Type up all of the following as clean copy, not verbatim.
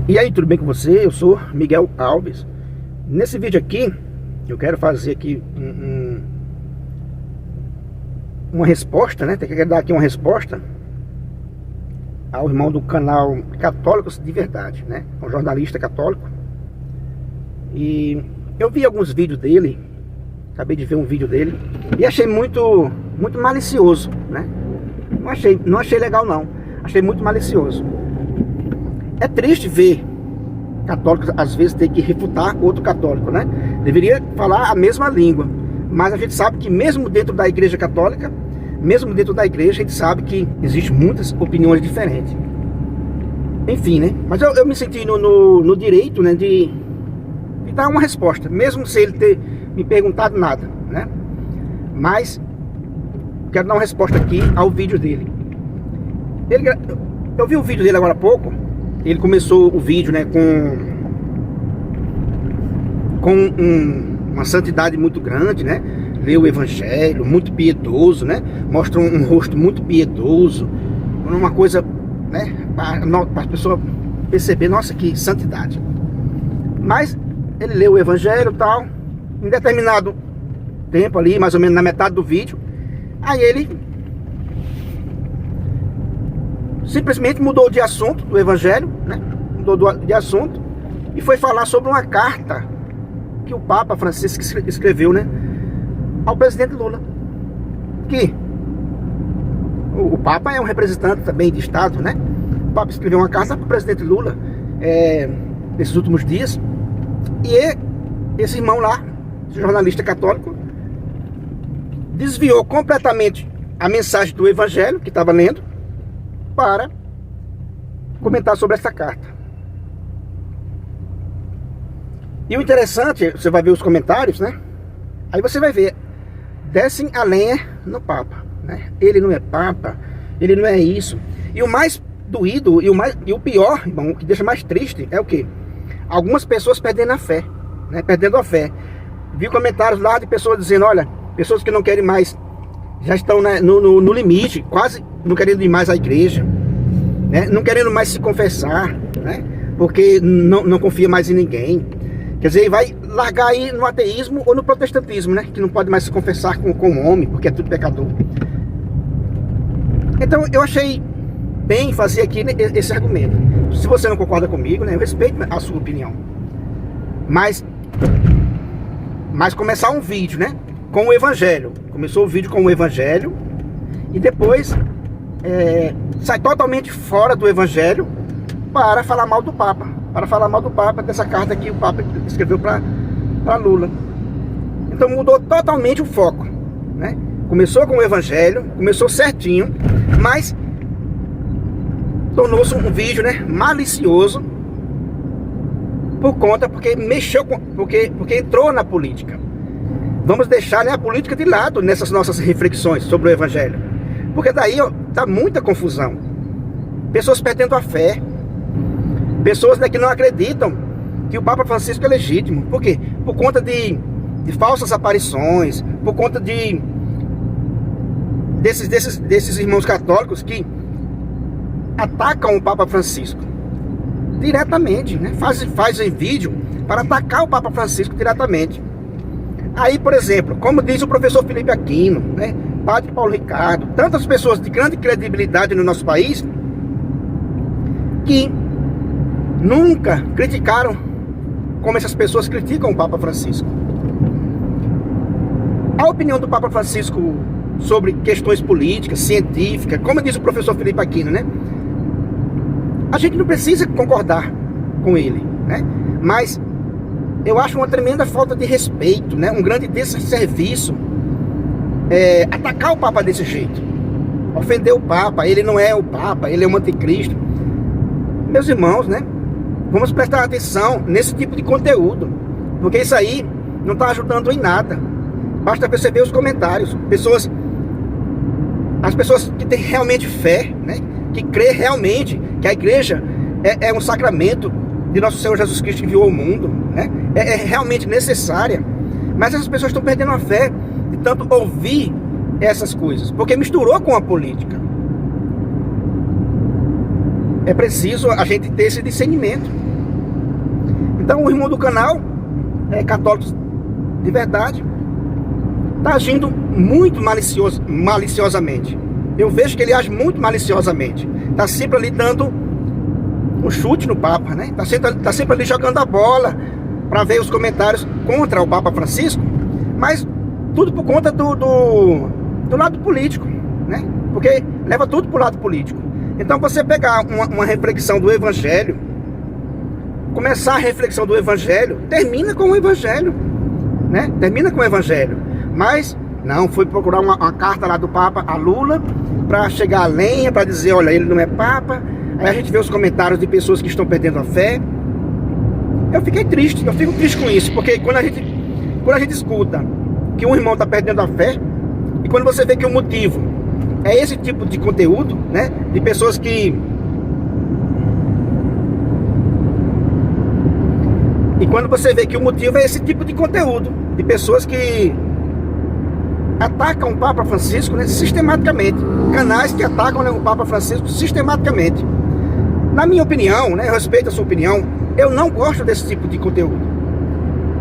E aí, tudo bem com você? Eu sou Miguel Alves. Nesse vídeo aqui, eu quero fazer aqui uma resposta, né? Quero dar aqui uma resposta ao irmão do canal Católicos de Verdade, né? Um jornalista católico. E eu vi alguns vídeos dele, acabei de ver um vídeo dele, e achei muito malicioso, né? Não achei legal não, achei muito malicioso. É triste ver católicos às vezes ter que refutar outro católico, né? Deveria falar a mesma língua, mas a gente sabe que mesmo dentro da igreja católica, mesmo dentro da igreja, a gente sabe que existem muitas opiniões diferentes. Enfim, né? Mas eu me senti no direito, né, de dar uma resposta, mesmo sem ele ter me perguntado nada, né? Mas quero dar uma resposta aqui ao vídeo dele. Eu vi o vídeo dele agora há pouco. Ele começou o vídeo, né, com uma santidade muito grande, né? Leu o evangelho, muito piedoso, né? Mostra um rosto muito piedoso, uma coisa, né, para a pessoa perceber, nossa, que santidade. Mas ele leu o evangelho e tal, em determinado tempo ali, mais ou menos na metade do vídeo, aí ele simplesmente mudou de assunto do evangelho, né? Mudou de assunto e foi falar sobre uma carta que o Papa Francisco escreveu, né, ao presidente Lula. Que o Papa é um representante também de Estado, né? O Papa escreveu uma carta para o presidente Lula nesses últimos dias. E esse irmão lá, esse jornalista católico, desviou completamente a mensagem do evangelho que estava lendo para comentar sobre essa carta. E o interessante, você vai ver os comentários, né? Aí você vai ver, descem a lenha no Papa, né? Ele não é Papa, ele não é isso. E o mais doído e o pior, irmão, o que deixa mais triste é o quê? Algumas pessoas perdendo a fé, né? Perdendo a fé. Vi comentários lá de pessoas dizendo, olha, pessoas que não querem mais, já estão, né, no limite, quase não querendo ir mais à igreja, né? Não querendo mais se confessar, né? Porque não confia mais em ninguém. Quer dizer, vai largar aí no ateísmo ou no protestantismo, né? Que não pode mais se confessar com o homem, porque é tudo pecador. Então eu achei bem fazer aqui esse argumento. Se você não concorda comigo, né, eu respeito a sua opinião. Mas começar um vídeo, né, com o evangelho. Começou o vídeo com o evangelho e depois sai totalmente fora do evangelho para falar mal do Papa. Para falar mal do Papa, dessa carta que o Papa escreveu para Lula. Então mudou totalmente o foco, né? Começou com o evangelho, começou certinho, mas tornou-se um vídeo, né, malicioso porque mexeu porque entrou na política. Vamos deixar, né, a política de lado nessas nossas reflexões sobre o evangelho, porque daí dá muita confusão. Pessoas perdendo a fé, pessoas, né, que não acreditam que o Papa Francisco é legítimo. Por quê? Por conta de falsas aparições, por conta desses irmãos católicos que atacam o Papa Francisco diretamente, né? Fazem vídeo para atacar o Papa Francisco diretamente. Aí, por exemplo, como diz o professor Felipe Aquino, né, Padre Paulo Ricardo, tantas pessoas de grande credibilidade no nosso país que nunca criticaram como essas pessoas criticam o Papa Francisco. A opinião do Papa Francisco sobre questões políticas, científicas, como diz o professor Felipe Aquino, né? A gente não precisa concordar com ele, né? Mas eu acho uma tremenda falta de respeito, né? Um grande desserviço atacar o Papa desse jeito. Ofender o Papa, ele não é o Papa, ele é um anticristo. Meus irmãos, né? Vamos prestar atenção nesse tipo de conteúdo, porque isso aí não está ajudando em nada. Basta perceber os comentários. As pessoas que têm realmente fé, né? Que crê realmente que a igreja é um sacramento de nosso Senhor Jesus Cristo que enviou ao mundo, né? É realmente necessária. Mas essas pessoas estão perdendo a fé de tanto ouvir essas coisas, porque misturou com a política. É preciso a gente ter esse discernimento. Então o irmão do canal, Católicos de Verdade, está agindo muito maliciosamente. Eu vejo que ele age muito maliciosamente. Está sempre ali dando um chute no Papa, né? Tá sempre ali jogando a bola para ver os comentários contra o Papa Francisco, mas tudo por conta do lado político, né? Porque leva tudo para o lado político. Então você pegar uma reflexão do Evangelho, começar a reflexão do Evangelho, termina com o Evangelho, né? Termina com o Evangelho. Mas não, foi procurar uma carta lá do Papa a Lula para chegar a lenha, para dizer, olha, ele não é Papa. Aí a gente vê os comentários de pessoas que estão perdendo a fé. Eu fiquei triste, eu fico triste com isso, porque quando a gente escuta que um irmão está perdendo a fé, e quando você vê que o motivo é esse tipo de conteúdo, né, de pessoas que... E quando você vê que o motivo é esse tipo de conteúdo, de pessoas que atacam o Papa Francisco, né, sistematicamente, canais que atacam, né, o Papa Francisco sistematicamente. Na minha opinião, né, eu respeito a sua opinião, eu não gosto desse tipo de conteúdo,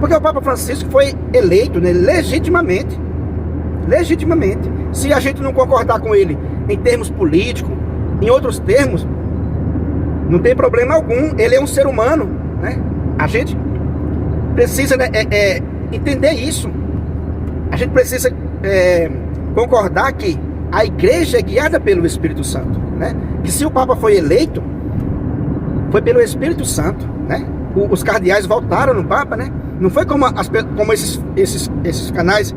porque o Papa Francisco foi eleito, né, legitimamente. Se a gente não concordar com ele em termos políticos, em outros termos, não tem problema algum, ele é um ser humano, né? A gente precisa, né, entender isso. A gente precisa concordar que a igreja é guiada pelo Espírito Santo, né? Que se o Papa foi eleito, foi pelo Espírito Santo, né? Os cardeais votaram no Papa, né? Não foi como esses canais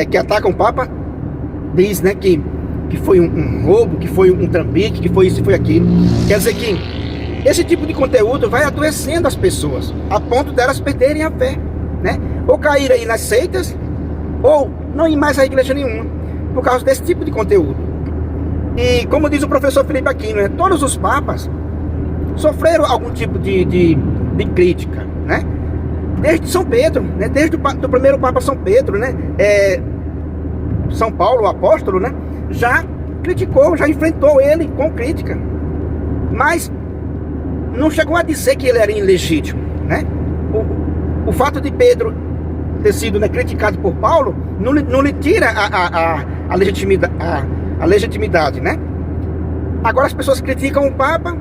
que atacam o Papa, diz, né, que foi um roubo, que foi um trambique, que foi isso e foi aquilo. Quer dizer que esse tipo de conteúdo vai adoecendo as pessoas, a ponto delas perderem a fé, né? Ou cair aí nas seitas, ou não ir mais à igreja nenhuma, por causa desse tipo de conteúdo. E como diz o professor Felipe Aquino, né, todos os papas sofreram algum tipo de crítica, né? Desde São Pedro, né? Desde o primeiro Papa São Pedro, né? São Paulo, o apóstolo, né? Já criticou, já enfrentou ele com crítica, mas não chegou a dizer que ele era ilegítimo, né? O fato de Pedro ter sido, né, criticado por Paulo não lhe tira a legitimidade, né? Agora as pessoas criticam o Papa,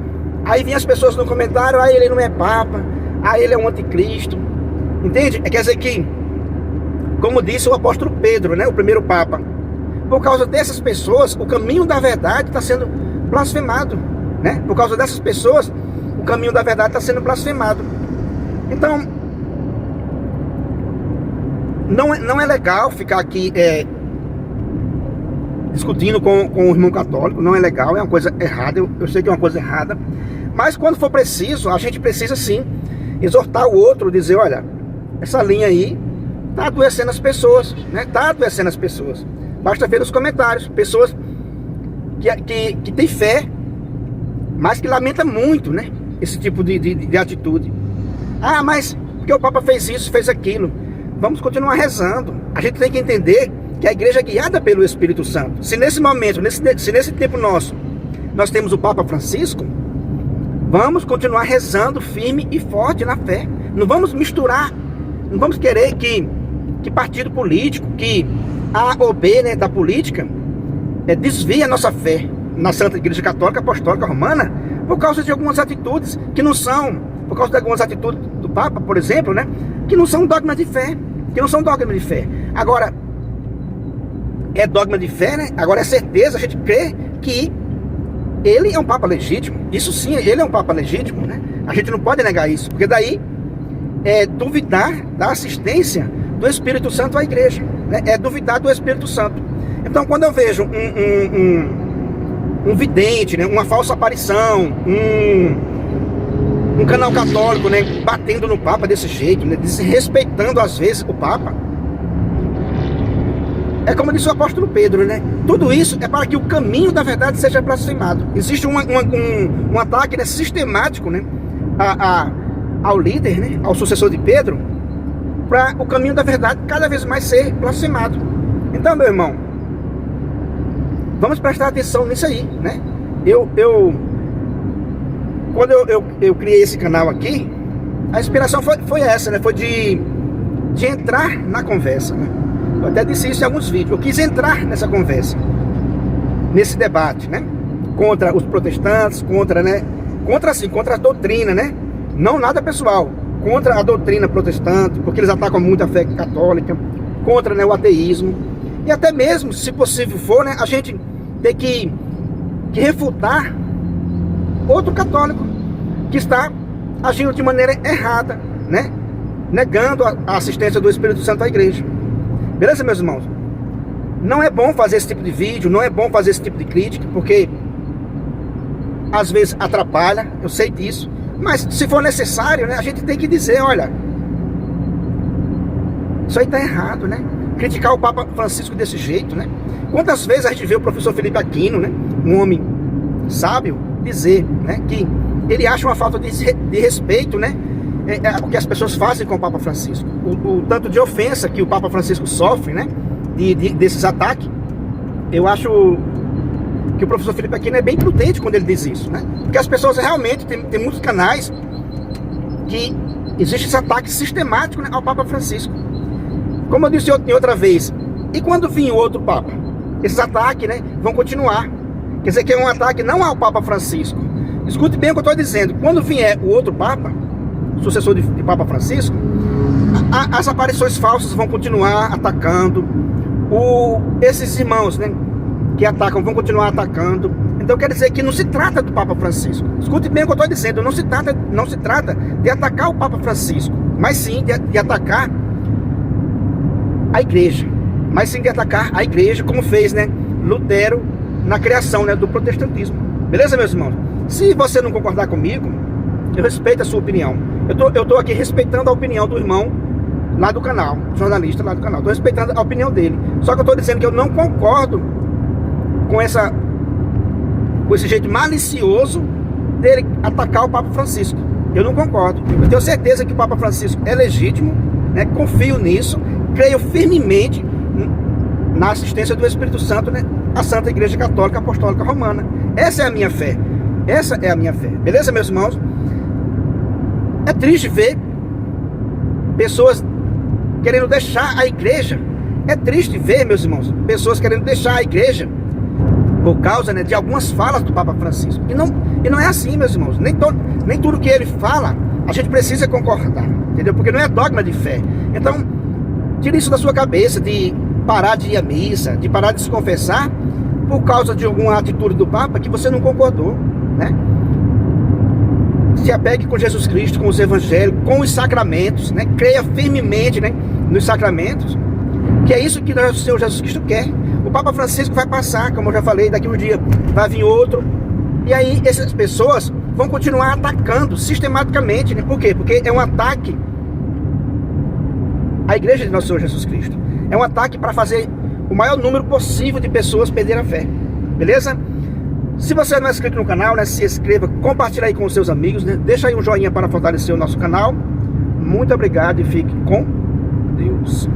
aí vem as pessoas no comentário, aí ele não é Papa, aí ele é um anticristo, entende? Quer dizer que, como disse o apóstolo Pedro, né, o primeiro Papa, por causa dessas pessoas, o caminho da verdade está sendo blasfemado, né? Por causa dessas pessoas, o caminho da verdade está sendo blasfemado. Então, não é legal ficar aqui discutindo com o irmão católico, não é legal, é uma coisa errada, eu sei que é uma coisa errada, mas quando for preciso, a gente precisa sim exortar o outro, dizer, olha, essa linha aí está adoecendo as pessoas, né? Está adoecendo as pessoas. Basta ver nos comentários, pessoas que têm fé, mas que lamenta muito, né, esse tipo de atitude. Ah, mas porque o Papa fez isso, fez aquilo. Vamos continuar rezando. A gente tem que entender que a igreja é guiada pelo Espírito Santo. Se nesse momento, se nesse tempo nosso, nós temos o Papa Francisco, vamos continuar rezando firme e forte na fé. Não vamos misturar, não vamos querer que partido político, que A ou B, né, da política, desvie a nossa fé na Santa Igreja Católica Apostólica Romana por causa de algumas atitudes que não são, por causa de algumas atitudes do Papa, por exemplo, né, que não são dogmas de fé, Agora, é dogma de fé, né? Agora é certeza, a gente crê que ele é um Papa legítimo. Isso sim, ele é um Papa legítimo, né? A gente não pode negar isso, porque daí é duvidar da assistência do Espírito Santo à igreja, né? É duvidar do Espírito Santo. Então, quando eu vejo um vidente, né, uma falsa aparição, um canal católico, né, batendo no Papa desse jeito, né, desrespeitando às vezes o Papa, é como disse o apóstolo Pedro, né? Tudo isso é para que o caminho da verdade seja blasfemado. Existe um ataque, né, sistemático, né, ao líder, né, ao sucessor de Pedro, para o caminho da verdade cada vez mais ser blasfemado. Então, meu irmão, vamos prestar atenção nisso aí, né? Quando eu criei esse canal aqui, A inspiração foi essa, né? Foi de entrar na conversa, né? Eu até disse isso em alguns vídeos. Eu quis entrar nessa conversa, nesse debate, né? Contra os protestantes, contra a doutrina, né? Não nada pessoal, contra a doutrina protestante, porque eles atacam muito a fé católica, contra, né, o ateísmo. E até mesmo, se possível for, né, a gente tem que refutar outro católico que está agindo de maneira errada, né? Negando a assistência do Espírito Santo à igreja. Beleza, meus irmãos? Não é bom fazer esse tipo de vídeo, não é bom fazer esse tipo de crítica, porque às vezes atrapalha, eu sei disso, mas se for necessário, né, a gente tem que dizer, olha, isso aí tá errado, né? Criticar o Papa Francisco desse jeito, né? Quantas vezes a gente vê o professor Felipe Aquino, né, um homem sábio, dizer, né, que ele acha uma falta de respeito, né, o que as pessoas fazem com o Papa Francisco, o tanto de ofensa que o Papa Francisco sofre, né, desses ataques. Eu acho que o professor Felipe Aquino é bem prudente quando ele diz isso, né? Porque as pessoas realmente, tem muitos canais que existe esse ataque sistemático, né, ao Papa Francisco. Como eu disse em outra vez, e quando vir o outro Papa? Esses ataques, né, vão continuar. Quer dizer que é um ataque não ao Papa Francisco. Escute bem o que eu estou dizendo. Quando vier o outro Papa, sucessor de Papa Francisco, as aparições falsas vão continuar atacando. Esses irmãos, né, que atacam, vão continuar atacando. Então quer dizer que não se trata do Papa Francisco. Escute bem o que eu estou dizendo. Não se trata de atacar o Papa Francisco, mas sim de atacar a igreja. Mas sim de atacar a igreja, como fez, né, Lutero na criação, né, do protestantismo. Beleza, meus irmãos? Se você não concordar comigo, eu respeito a sua opinião. Eu tô aqui respeitando a opinião do irmão lá do canal, jornalista lá do canal. Estou respeitando a opinião dele. Só que eu estou dizendo que eu não concordo com esse jeito malicioso dele atacar o Papa Francisco. Eu não concordo. Eu tenho certeza que o Papa Francisco é legítimo, né? Confio nisso, creio firmemente na assistência do Espírito Santo, né, à Santa Igreja Católica Apostólica Romana. Essa é a minha fé. Essa é a minha fé. Beleza, meus irmãos? É triste ver pessoas querendo deixar a igreja. É triste ver, meus irmãos, pessoas querendo deixar a igreja por causa, né, de algumas falas do Papa Francisco. E não é assim, meus irmãos. Nem tudo que ele fala a gente precisa concordar, entendeu? Porque não é dogma de fé. Então, tire isso da sua cabeça, de parar de ir à missa, de parar de se confessar por causa de alguma atitude do Papa que você não concordou, né? Se apegue com Jesus Cristo, com os evangelhos, com os sacramentos, né? Creia firmemente, né, nos sacramentos, que é isso que o Senhor Jesus Cristo quer. O Papa Francisco vai passar, como eu já falei, daqui um dia vai vir outro, e aí essas pessoas vão continuar atacando sistematicamente, né? Por quê? Porque é um ataque à igreja de nosso Senhor Jesus Cristo. É um ataque para fazer o maior número possível de pessoas perder a fé. Beleza? Se você não é inscrito no canal, né, se inscreva, compartilhe aí com os seus amigos, né? Deixa aí um joinha para fortalecer o nosso canal. Muito obrigado e fique com Deus.